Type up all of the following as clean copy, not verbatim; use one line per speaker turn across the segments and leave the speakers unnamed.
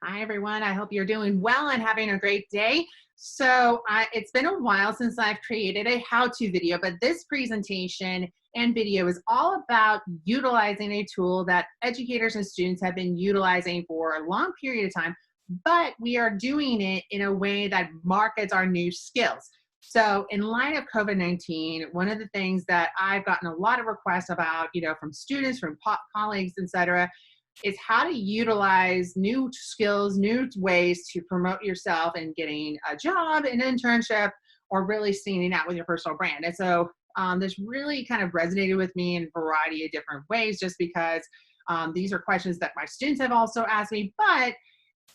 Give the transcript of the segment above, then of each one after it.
Hi, everyone. I hope you're doing well and having a great day. It's been a while since I've created a how-to video, but this presentation and video is all about utilizing a tool that educators and students have been utilizing for a long period of time, but we are doing it in a way that markets our new skills. So in light of COVID-19, one of the things that I've gotten a lot of requests about, from students, from colleagues, et cetera, is how to utilize new skills, new ways to promote yourself and getting a job, an internship, or really standing out with your personal brand. This really kind of resonated with me in a variety of different ways, just because these are questions that my students have also asked me, but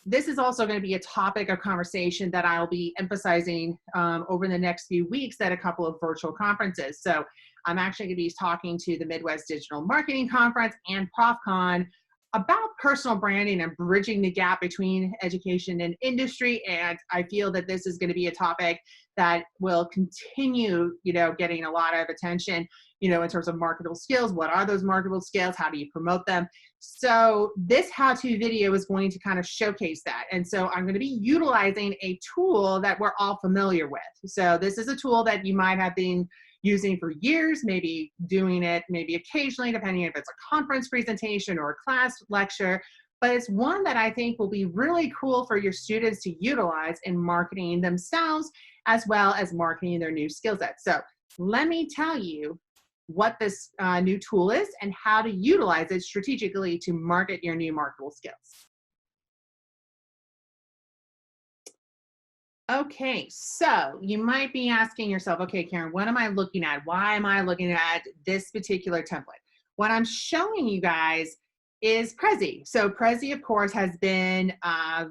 this is also going to be a topic of conversation that I'll be emphasizing over the next few weeks at a couple of virtual conferences. So I'm actually going to be talking to the Midwest Digital Marketing Conference and ProfCon about personal branding and bridging the gap between education and industry. And I feel that this is going to be a topic that will continue, getting a lot of attention, in terms of marketable skills. What are those marketable skills? How do you promote them? So this how-to video is going to kind of showcase that. And so I'm going to be utilizing a tool that we're all familiar with. So this is a tool that you might have been using for years, maybe doing it maybe occasionally, depending if it's a conference presentation or a class lecture, but it's one that I think will be really cool for your students to utilize in marketing themselves, as well as marketing their new skill set. So let me tell you what this new tool is and how to utilize it strategically to market your new marketable skills. Okay, so you might be asking yourself, okay, Karen, what am I looking at? Why am I looking at this particular template? What I'm showing you guys is Prezi. So Prezi, of course, has been, a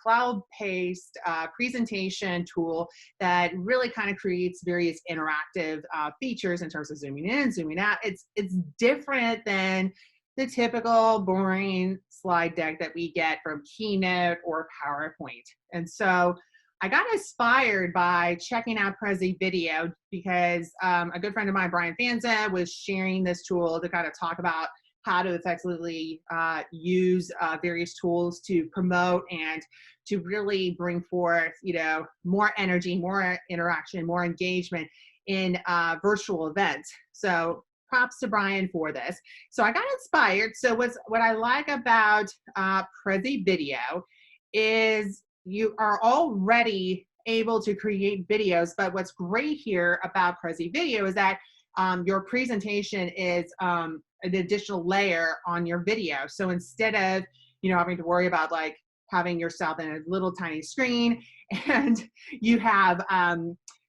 cloud-based presentation tool that really kind of creates various interactive features in terms of zooming in, zooming out. It's different than the typical boring slide deck that we get from Keynote or PowerPoint. And so I got inspired by checking out Prezi video because a good friend of mine, Brian Fanzo, was sharing this tool to kind of talk about how to effectively use various tools to promote and to really bring forth, more energy, more interaction, more engagement in virtual events. So props to Brian for this. So I got inspired. So what I like about Prezi video is you are already able to create videos, but what's great here about Prezi video is that your presentation is an additional layer on your video. So instead of, having to worry about like having yourself in a little tiny screen and you have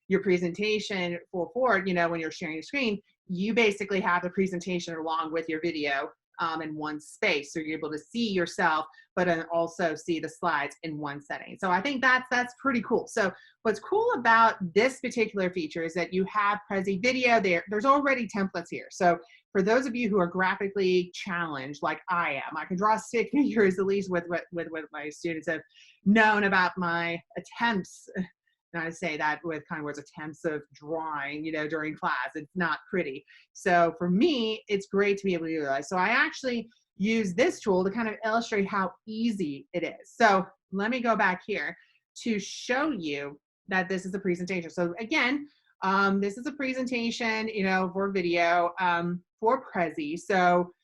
your presentation when you're sharing a screen, you basically have the presentation along with your video in one space. So you're able to see yourself, but then also see the slides in one setting. So I think that's pretty cool. So what's cool about this particular feature is that you have Prezi video there. There's already templates here. So for those of you who are graphically challenged, like I am, I can draw stick figures, at least with what my students have known about my attempts. And I say that with kind of words, attempts of drawing, during class. It's not pretty. So for me, it's great to be able to utilize. So I actually use this tool to kind of illustrate how easy it is. So let me go back here to show you that this is a presentation. So again, this is a presentation, for video for Prezi. So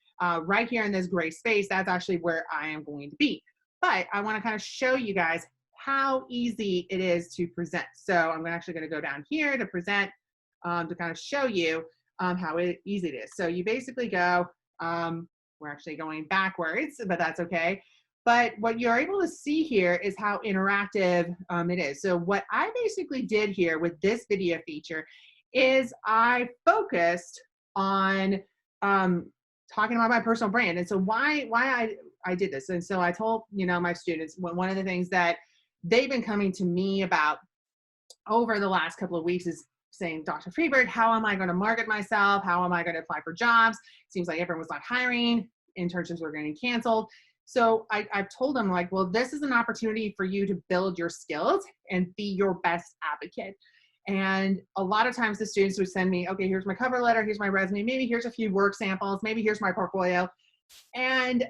right here in this gray space, that's actually where I am going to be. But I want to kind of show you guys how easy it is to present. So I'm actually going to go down here to present to kind of show you how easy it is. So you basically go, we're actually going backwards, but that's okay. But what you're able to see here is how interactive it is. So what I basically did here with this video feature is I focused on talking about my personal brand. And so why I did this. And so I told, my students, one of the things that they've been coming to me about over the last couple of weeks is saying, Dr. Freeberg, how am I going to market myself? How am I going to apply for jobs? Seems like everyone's not hiring. Internships are getting canceled. So I've told them, like, well, this is an opportunity for you to build your skills and be your best advocate. And a lot of times the students would send me, okay, here's my cover letter, here's my resume, maybe here's a few work samples, maybe here's my portfolio. And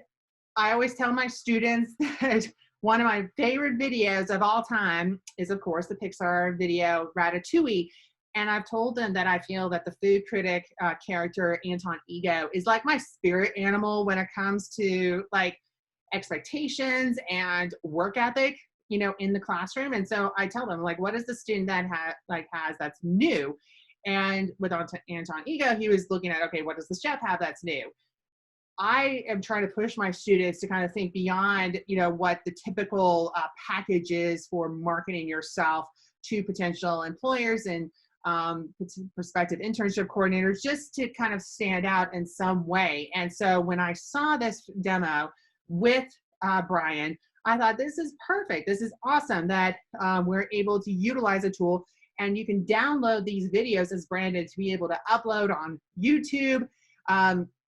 I always tell my students that one of my favorite videos of all time is, of course, the Pixar video Ratatouille. And I've told them that I feel that the food critic character, Anton Ego, is like my spirit animal when it comes to like expectations and work ethic, you know, in the classroom. And so I tell them, like, what is the student that has that's new? And with Anton Ego, he was looking at, okay, what does the chef have that's new? I am trying to push my students to kind of think beyond, you know, what the typical package is for marketing yourself to potential employers and prospective internship coordinators, just to kind of stand out in some way. And so when I saw this demo with Brian, I thought, this is perfect. This is awesome that we're able to utilize a tool, and you can download these videos as branded to be able to upload on YouTube,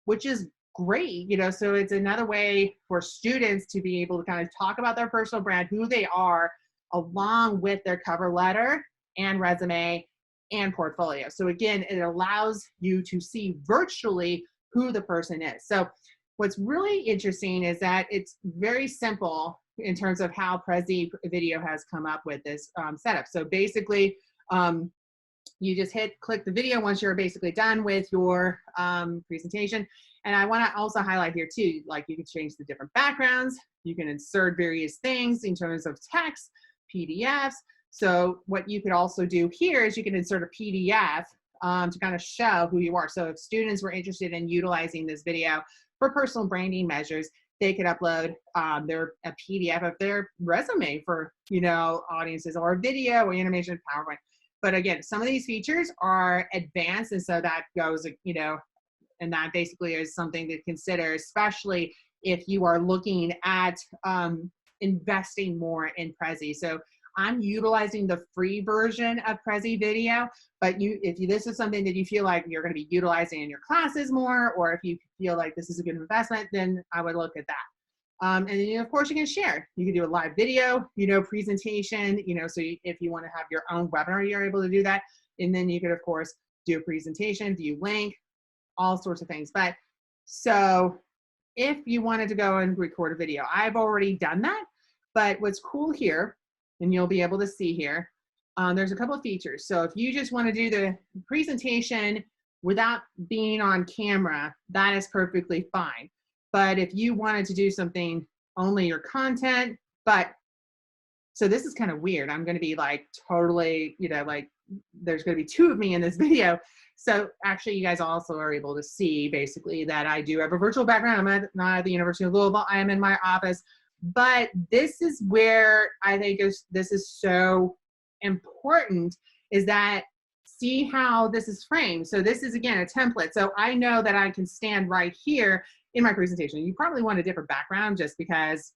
which is great, you know. So it's another way for students to be able to kind of talk about their personal brand, who they are, along with their cover letter and resume and portfolio. So again, it allows you to see virtually who the person is. So what's really interesting is that it's very simple in terms of how Prezi Video has come up with this setup. So basically, you just click the video once you're basically done with your presentation. And I want to also highlight here too, like you can change the different backgrounds. You can insert various things in terms of text, PDFs. So what you could also do here is you can insert a PDF to kind of show who you are. So if students were interested in utilizing this video for personal branding measures, they could upload a PDF of their resume for, you know, audiences, or a video or animation, PowerPoint. But again, some of these features are advanced, and so that goes, you know, and that basically is something to consider, especially if you are looking at investing more in Prezi. So I'm utilizing the free version of Prezi Video, but if this is something that you feel like you're going to be utilizing in your classes more, or if you feel like this is a good investment, then I would look at that. And then, of course, you can share. You can do a live video, you know, presentation, you know, so if you want to have your own webinar, you're able to do that. And then you could, of course, do a presentation, view link, all sorts of things. But so if you wanted to go and record a video, I've already done that. But what's cool here, and you'll be able to see here, there's a couple of features. So if you just want to do the presentation without being on camera, that is perfectly fine. But if you wanted to do something, only your content, so this is kind of weird. I'm going to be like totally, you know, like there's going to be two of me in this video. So actually you guys also are able to see basically that I do have a virtual background. I'm not at the University of Louisville. I am in my office. But this is where I think this is so important, is that see how this is framed. So this is, again, a template. So I know that I can stand right here in my presentation. You probably want a different background just because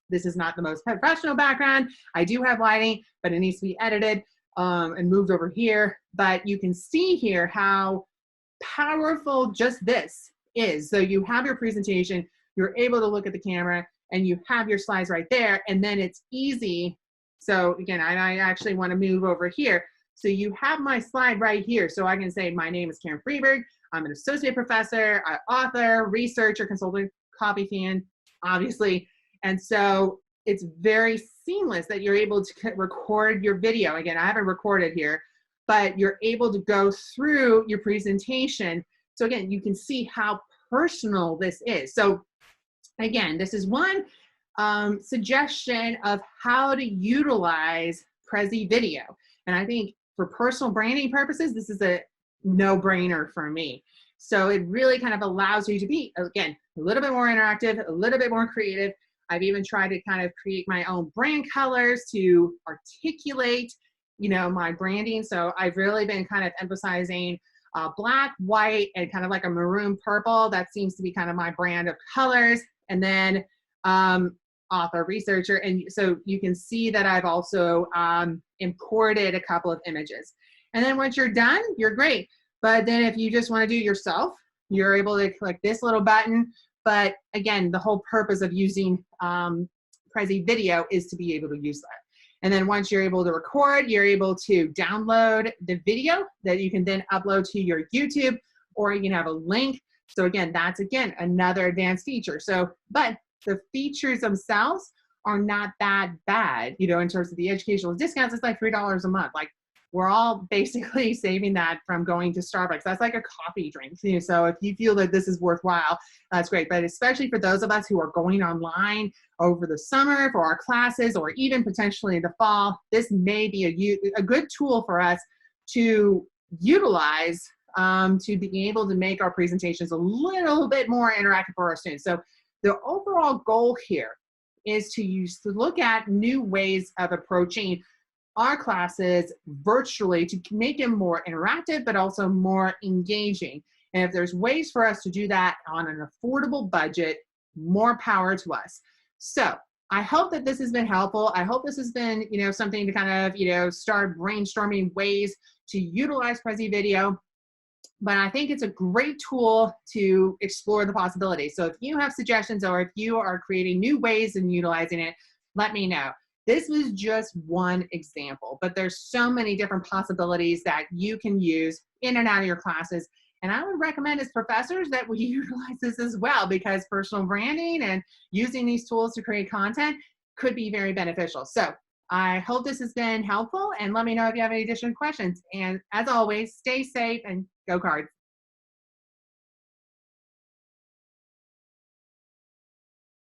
this is not the most professional background. I do have lighting, but it needs to be edited and moved over here. But you can see here how powerful just this is. So you have your presentation, you're able to look at the camera, and you have your slides right there, and then it's easy. So again, I actually want to move over here. So you have my slide right here. So I can say, my name is Karen Freeberg. I'm an associate professor, author, researcher, consultant, copy fan, obviously. And so it's very seamless that you're able to record your video. Again, I haven't recorded here, but you're able to go through your presentation. So again, you can see how personal this is. So again, this is one suggestion of how to utilize Prezi Video. And I think for personal branding purposes, this is a no-brainer for me. So it really kind of allows you to be, again, a little bit more interactive, a little bit more creative. I've even tried to kind of create my own brand colors to articulate, you know, my branding. So I've really been kind of emphasizing black, white, and kind of like a maroon purple. That seems to be kind of my brand of colors. And then author, researcher. And so you can see that I've also imported a couple of images. And then once you're done, you're great. But then if you just want to do it yourself, you're able to click this little button. But again, the whole purpose of using Prezi Video is to be able to use that. And then once you're able to record, you're able to download the video that you can then upload to your YouTube, or you can have a link. So again, that's again another advanced feature. So, but the features themselves are not that bad, you know, in terms of the educational discounts. It's like $3 a month. Like, we're all basically saving that from going to Starbucks. That's like a coffee drink. You know, so if you feel that this is worthwhile, that's great. But especially for those of us who are going online over the summer for our classes, or even potentially in the fall, this may be a good tool for us to utilize, to be able to make our presentations a little bit more interactive for our students. So the overall goal here is to look at new ways of approaching our classes virtually to make them more interactive, but also more engaging. And if there's ways for us to do that on an affordable budget, more power to us. So I hope that this has been helpful. I hope this has been, you know, something to kind of, you know, start brainstorming ways to utilize Prezi Video. But I think it's a great tool to explore the possibilities. So if you have suggestions, or if you are creating new ways in utilizing it, let me know. This was just one example, but there's so many different possibilities that you can use in and out of your classes. And I would recommend as professors that we utilize this as well, because personal branding and using these tools to create content could be very beneficial. So I hope this has been helpful, and let me know if you have any additional questions. And as always, stay safe and go Cards.